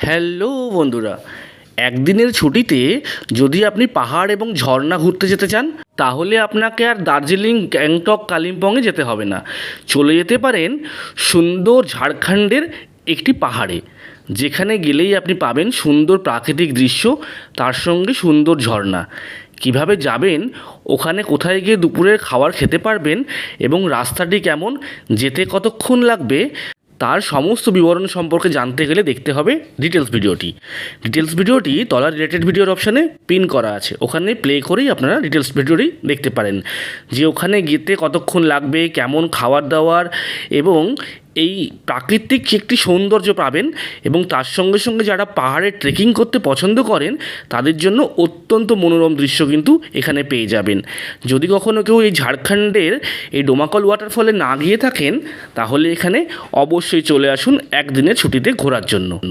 Hello বন্ধুরা, একদিনের ছুটিতে যদি আপনি পাহাড় এবং ঝর্ণা ঘুরতে যেতে চান তাহলে আপনাকে আর দার্জিলিং, গ্যাংটক, কালিম্পংয়ে যেতে হবে না। চলে যেতে পারেন সুন্দর ঝাড়খণ্ডের একটি পাহাড়ে, যেখানে গেলেই আপনি পাবেন সুন্দর প্রাকৃতিক দৃশ্য, তার সঙ্গে সুন্দর ঝর্ণা। কিভাবে যাবেন, ওখানে কোথায় গিয়ে দুপুরের খাবার খেতে পারবেন এবং রাস্তাটি কেমন, যেতে কতক্ষণ লাগবে, তার সমস্ত বিবরণ সম্পর্কে জানতে গেলে দেখতে হবে ডিটেলস ভিডিওটি তলার রিলেটেড ভিডিওর অপশানে পিন করা আছে, ওখানে প্লে করেই আপনারা ডিটেলস ভিডিওটি দেখতে পারেন যে ওখানে যেতে কতক্ষণ লাগবে, কেমন খাবার দাবার এবং এই প্রাকৃতিক একটি সৌন্দর্য পাবেন। এবং তার সঙ্গে সঙ্গে যারা পাহাড়ে ট্রেকিং করতে পছন্দ করেন তাদের জন্য অত্যন্ত মনোরম দৃশ্য কিন্তু এখানে পেয়ে যাবেন। যদি কখনও কেউ এই ঝাড়খণ্ডের এই ডোমাকল ওয়াটারফলে না গিয়ে থাকেন তাহলে এখানে অবশ্যই চলে আসুন একদিনের ছুটিতে ঘোরার জন্য।